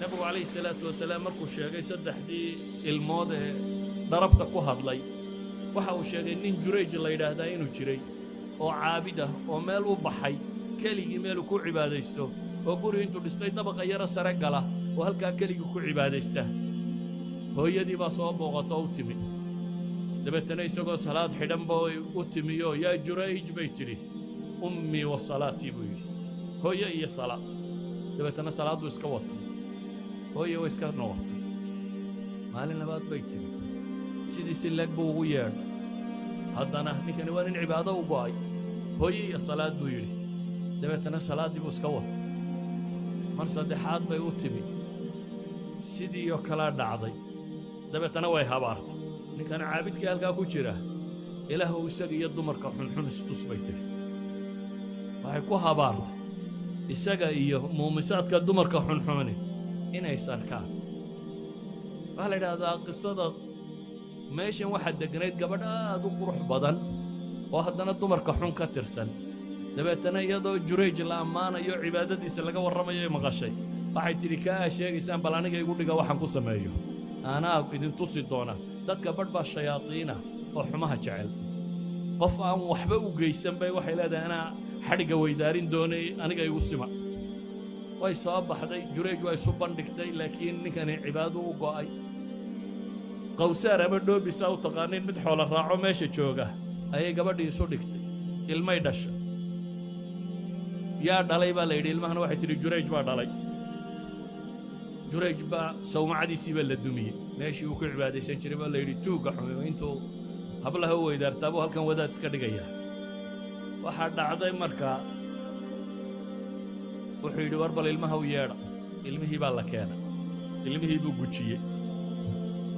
nabigu calayhi salaatu wasalaam markuu sheegay saddexdii ilmood ee dharabta ku hadlay waxa uu sheegay nin Jurayj la yidhaahdaa inuu jiray oo caabid ah oo meel u baxay keligii meeluu ku cibaadaysto oo guri intuu dhistay dabaqa yara sare gala oo halkaa keligii ku cibaadaysta hooyadii baa soo booqato u timi dabeetana isagoo salaad xidhanba u timiyo yaa Jurayj bay tidhi ummii wa salaatii buu yidhi hooyo iyo salaad dabeetana salaaddu iska watay hooyo way iska noqotay maalin labaad bay timi sidii si leeg buu ugu yeedhay haddana ninkani waa nin cibaado u go'ay hooyo iyo salaad buu yidhi dabeetana salaaddii buu iska watay mar saddexaad bay u timi sidii oo kalaa dhacday dabeetana way habaartay ninkan caabidkii halkaa ku jira ilaahu isaga iyo dumarka xunxun istus bay tiri waxay ku habaartay isaga iyo muumisaadka dumarka xunxuni inay sarkaan waxaa la yidhaahdaa qisada meeshan waxaa degganayd gabadh aad u qurux badan oo haddana dumarka xun ka tirsan dabeetana iyadoo Jurayj la ammaanayo cibaadadiisa laga warramayo ay maqashay waxay tidhi kaa sheegaysaan bal aniga igu dhiga waxaan ku sameeyo anaa idin tusi doona dadka badh baa shayaadiina oo xumaha jecel qof aan waxba u geysan bay waxay leedahay anaa xadhigga weydaarin doonay aniga igu sima way soo baxday Jurayj waa isu bandhigtay laakiin ninkani cibaado u go'ay qawsaar ama dhoobisa u taqaaniin mid xoola raaco meesha jooga ayay gabadhii isu dhigtay ilmay dhasha yaa dhalay baa la yidhi ilmahana waxay tidhi Jurayj baa dhalay Jurayj baa sawmacadiisii baa la dumiyey meeshii uu ku cibaadaysan jiray baa la yidhi tuugga xumeeyo intuu hablaha u weydaartaa buu halkan wadaad iska dhigaya waxaa dhacday markaa wuxuu yidhi war bal ilmaha u yeedha ilmihii baa la keenay ilmihii buu gujiyey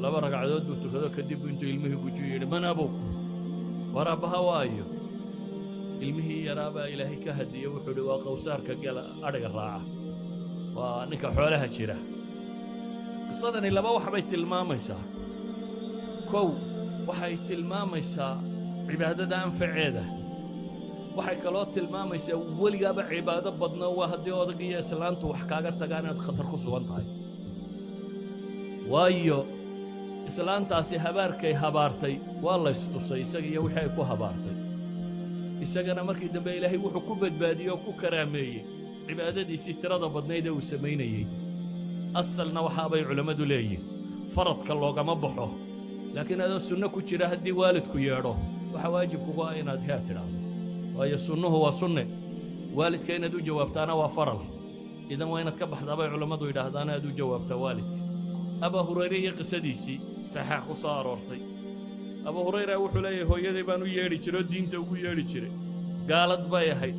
laba ragcadood buu tukado kadib intuu ilmihii gujiyo yidhi man abuk war aabbaha waayo ilmihii yaraa baa ilaahay ka hadiyey wuxuu yidhi waa qawsaarka gela adhiga raaca waa ninka xoolaha jira qisadani laba wax bay tilmaamaysaa kow waxay tilmaamaysaa cibaadada anfaceeda waxay kaloo tilmaamaysaa weligaaba cibaado badno waa haddii odag iyo islaantu wax kaaga tagaan inaad khatar ku sugan tahay waayo islaantaasi habaarkay habaartay waa la istusay isaga iyo wixii ay ku habaartay isagana markii dambe ilaahay wuxuu ku badbaadiyey oo ku karaameeyey cibaadadiisii tirada badnayd ee uu samaynayey asalna waxaabay culammadu leeyihin faradka loogama baxo laakiin adoo sunno ku jira haddii waalidku yeedho waxaa waajib kugu ah inaad haa tidhaahdo waayo sunnuhu waa sunne waalidka inaad u jawaabtaana waa faral idan waa inaad ka baxdaa bay culammadu yidhaahdaana aad u jawaabtaa waalidka abaa hurayre iyo qisadiisii saxaax ku soo aroortay abaa hurayra wuxuu leeyahay hooyaday baan u yeedhi jiray oo diinta ugu yeedhi jiray gaalad bay ahayd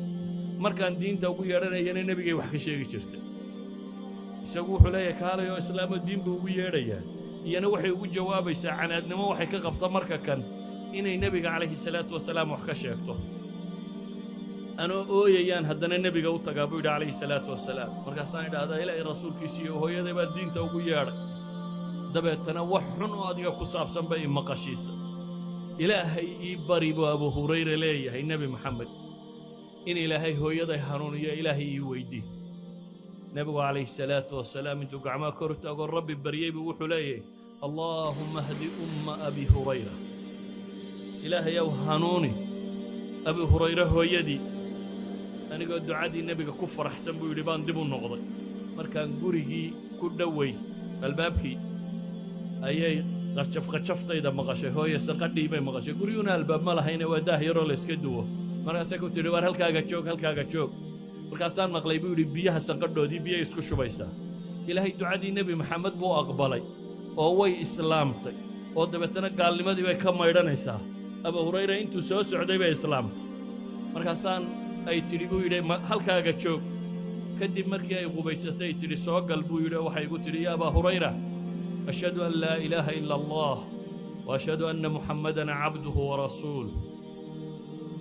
markaan diinta ugu yeedhanayana nebigay wax ka sheegi jirtay isagu wuxuu leeyahay kaalay oo islaamo diin buu ugu yeedhayaa iyana waxay ugu jawaabaysaa canaadnimo waxay ka qabta marka kan inay nebiga calayhi salaatu wasalaam wax ka sheegto anoo ooyayaan haddana nebiga u tagaa buu yidhi calayhi salaatu wasalaam markaasaan idhaahdaa ilaahay rasuulkiisiiyo hooyaday baa diinta ugu yeedhay dabeetana wax xun oo adiga ku saabsan bay maqashiisa ilaahay ii bari buu abu hurayra leeyahay nebi maxamed in ilaahay hooyaday hanuuniyo ilaahay ii weydii nebigu calayhi salaatu wasalaam intuu gacmaha kor taagoo rabbi baryey buu wuxuu leeyahay allaahumma hdi umma abi hurayra ilaahayow hanuuni abi hurayra hooyadii anigoo ducadii nebiga ku faraxsan buu yidhi baan dib u noqday markaan gurigii ku dhoway albaabkii ayay qajaftayda maqashay hooye sanqadhii bay maqashay guryuuna albaab ma lahayne waa daah yaroo la iska duwo markaasay ku tidhi war halkaaga joog markaasaan maqlay buu yidhi biyaha sanqadhoodii biyay isku shubaysaa ilaahay ducadii nebi maxamed buu aqbalay oo way islaamtay oo dabeetana gaalnimadii bay ka maydhanaysaa abu hurayra intuu soo socday bay islaamtay markaasaan ay tidhi buu yidhi halkaaga joog kadib markii ay qubaysatay ay tidhi soo gal buu yidhi oo waxay igu tidhi yaa abaa hurayra ashhadu an laa ilaaha ila allah wa ashhadu anna muxammadan cabduhu wa rasuuluh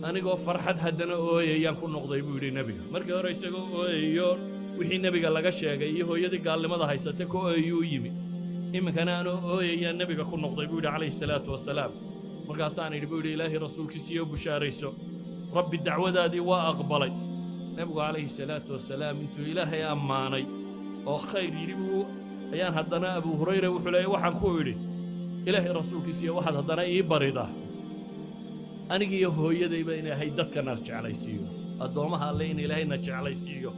anigoo farxad haddana ooyayaan ku noqday buu yidhi nebiga markii hore isagoo ooyayo wixii nebiga laga sheegay iyo hooyadii gaalnimada haysatay ka ooyayuu u yimi iminkana anoo ooyayaan nebiga ku noqday buu yidhi calayhi salaatu wasalaam markaasaan idhi buu yidhi ilaahay rasuulkiisiiyo bushaarayso rabbi dacwadaadii waa aqbalay nebigu calayhi salaatu wasalaam intuu ilaahay ammaanay oo khayr yidhi ayaan haddana abu hurayra wuxuu leeyahay waxaan ku idhi ilaahay rasuulkiisiiyo waxaad haddana ii baridaa anigiiyo hooyadayba in ilaahay dadkana jeclaysiiyo addoommaha alle in ilaahayna jeclaysiiyo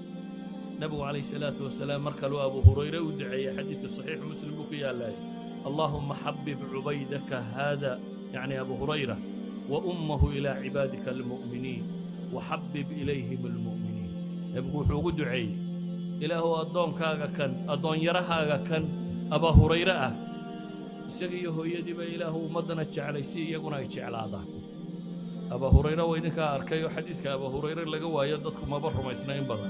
nabigu calayhi salaatu wasalaam mar kaluu abu hurayre u duceeyey xadiidka saxiix muslim buu ku yaallay اللهم حبب عبيدك هذا يعني أبو هريرة وأمه إلى عبادك المؤمنين وحبب إليهم المؤمنين يبقوا حقود دعي إله أدون كاغا كان أدون يرهاغا كان أبا هريرة سقيه يدب إله مدنة عليسي يقول يجعل هذا أبا هريرة وإنك أركيو حديثك أبا هريرة لقوا يددكم أبرهم ما يسنين بضا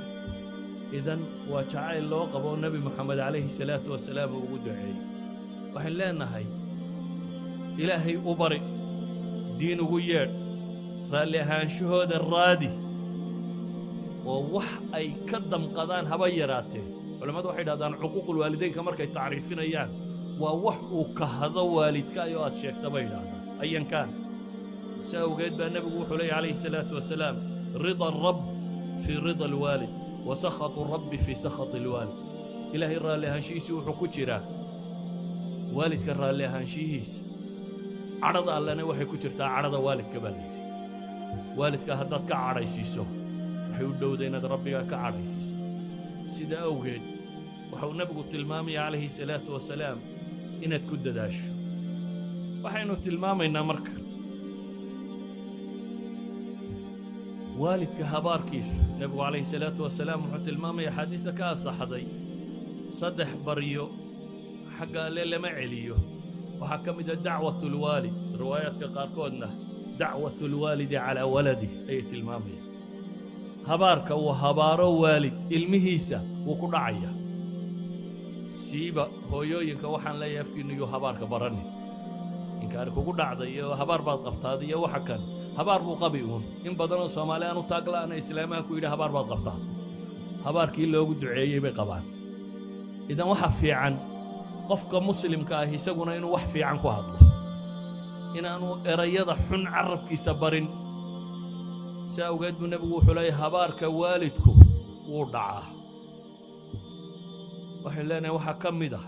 إذن وجعل الله قبل النبي محمد عليه الصلاة والسلام وقود دعي waxaan leenahay ilaahay u bari diin ugu yeedh raalli ahaanshahooda raadi oo wax ay ka damqadaan haba yaraatee culammadu waxay dhahdaan xuquuqul waalidaynka markay tacriifinayaan waa wax uu kahado waalidkaayo aad sheegta bay dhahdaan ayan kaan saa awgeed baa nebigu wuxuu leeyahy calayhi salaatu wasalaam rida arab fii rida alwaalid wa sakhatu rabbi fii sakhati alwaalid ilaahay raalli ahaanshihiisii wuxuu ku jiraa waalidka raalli ahaanshihiisa cadhada allena waxay ku jirtaa cadhada waalidka baa layidhi waalidka haddaad ka cadhaysiiso waxay u dhowday inaad rabbigaa ka cadhaysiisa sida awgeed waxau nebigu tilmaamaya calayhi salaatu wasalaam inaad ku dadaasho waxaynu tilmaamaynaa marka waalidka habaarkiisu nebigu calayhi salaatu wasalaam wuxuu tilmaamaya axaadiista ka asaxday 3 baryo حق الله لما عليه وحكم إذا دعوة الوالد روايات كقاركودنا دعوة الوالد على ولده أي المامية هبارك وهبارو والد المهيسة وكل عيا سيبا هو يوينك وحن لا يفكر إنه هبارك برني إن كارك وكل عضية هبار بعض قبطادية وحكن هبار مقبيون إن بدنا الصوماليان وتاقلا أنا إسلامي كويدا هبار بعض قبطاد هبار كيلو دعية بقبان إذا وحفي عن qofka muslimka ah isaguna inuu wax fiican ku hadlo inaanu erayada xun carabkiisa barin saa awgeed buu nabigu wuxuu leeyahay habaarka waalidku wuu dhacaa waxaan leenahay waxaa ka mid ah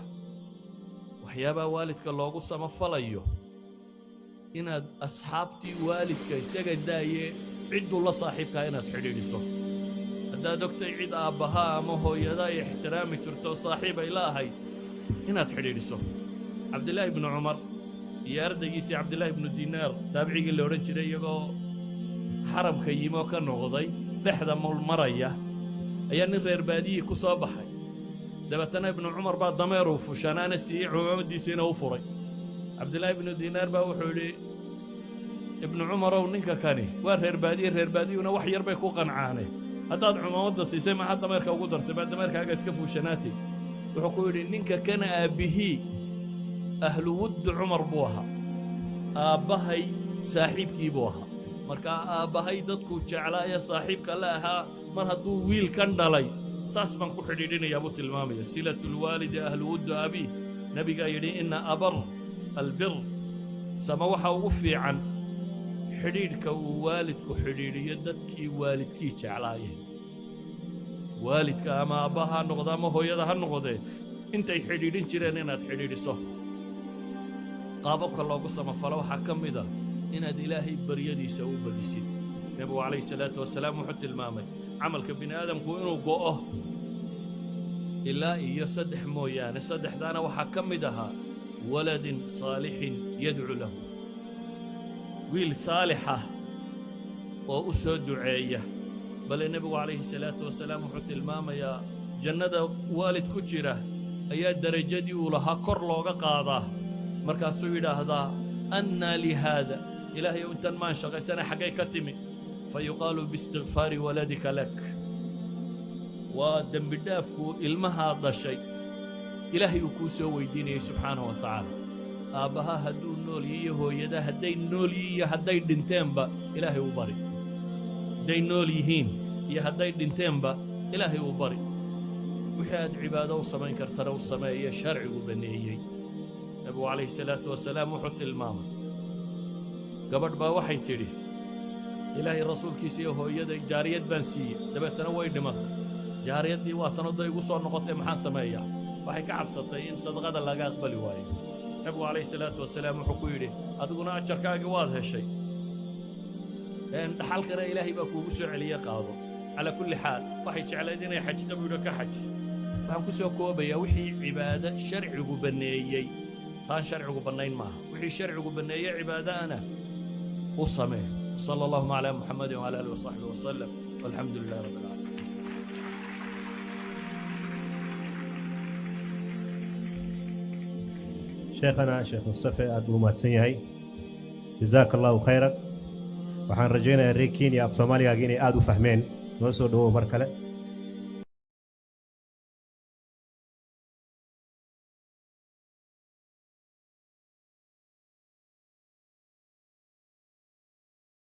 waxyaabaha waalidka loogu samafalayo inaad asxaabtii waalidka isaga daaye cidduu la saaxiibkaa inaad xidhiidhiso haddaad ogtay cid aabbaha ama hooyada ay ixtiraami jirto saaxiib ay laahayd inaad xidhiidhiso cabdillaahi ibnu cumar iyo ardaygiisii cabdillaahi ibnu dinaar taabicigii la odhan jiray iyagoo xaramka yimoo ka noqday dhexda mulmaraya ayaa nin reer baadiyii ku soo baxay dabeetana ibnu cumar baa dameeruu fushanaana siiyey cumaamadiisiina u furay cabdillaahi ibnu dinaar baa wuxuu yidhi ibnu cumarow ninka kani waa reer baadiyuna wax yar bay ku qancaaneen haddaad cumaamadda siisay maxaa dameerka ugu dartay baa dameerkaaga iska fuushanaatay wuxuu ku yidhi ninka kana aabbihii ahlu wuddu cumar buu ahaa aabbahay saaxiibkii buu ahaa markaa aabbahay dadkuu jeclaaya saaxiibka la ahaa mar hadduu wiilkan dhalay saas baan ku xidhiidhinayaa buu tilmaamaya silatulwaalidi ahlu wuddu abiih nebigaa yidhi inna abar albir sama waxa ugu fiican xidhiidhka uu waalidku xidhiidhiyo dadkii waalidkii jeclaayeen waalidka ama aabbaha ha noqdo ama hooyada ha noqdee intay xidhiidhin jireen inaad xidhiidhiso qaababka loogu samafalo waxaa ka mid ah inaad ilaahay baryadiisa u badisid nebigu calayhi salaatu wasalaam wuxuu tilmaamay camalka bini aadamku inuu go'o ilaa iyo 3 mooyaane 3daana waxaa ka mid ahaa waladin saalixin yadcu lahu wiil saalix ah oo u soo duceeya bal nabigu calayhi salaatu wasalaam wuxuu tilmaamayaa jannada waalid ku jira ayaa darajadii uu lahaa kor looga qaadaa markaasuu yidhaahdaa annaa lihaada ilaahay intan maan shaqaysana xaggay ka timi fayuqaalu biistigfaari waladika lak waa dembi dhaafku ilmahaa dhashay ilaahay uu kuu soo weydiinayay subxaanahu wa tacaala aabbaha hadduu nool yihiyo hooyada hadday nool yihiyo hadday dhinteenba ilaahay u bari hadday nool yihiin iyo hadday dhinteenba ilaahay u bari wixii aad cibaado u samayn kartana u sameeye sharcigu baneeyey nabigu calayhi salaatu wasalaam wuxuu tilmaamay gabadh baa waxay tidhi ilaahay rasuulkiisa iyo hooyaday jaariyad baan siiyey dabeetana way dhimatay jaariyaddii waa tanadoo igu soo noqotay maxaan sameeyaa waxay ka cabsatay in sadaqada laga aqbali waayo nabigu calayhi salaatu wasalaam wuxuu ku yidhi adiguna ajarkaagii waad heshay dhaxalkana ilaahay baa kuugu soo celiye qaado calaa kulli xaal waxay jeclayd inay xajta buu yidhi ka xaj waxaan ku soo koobayaa wixii cibaado sharcigu banneeyey taan sharcigu bannayn maaha wixii sharcigu banneeyey cibaadaana u samee sala allahuma calaa muxamadin wcala aalihi wasaxbihi wasalam walxamdu lilahi rabbi alcaalamiin شيخنا شيخ مصطفى أبو ماتسنيهي جزاك الله خيرا وحان رجينا الريكين يا أبو صوماليا جيني آدو فهمين نوصل دو مركلة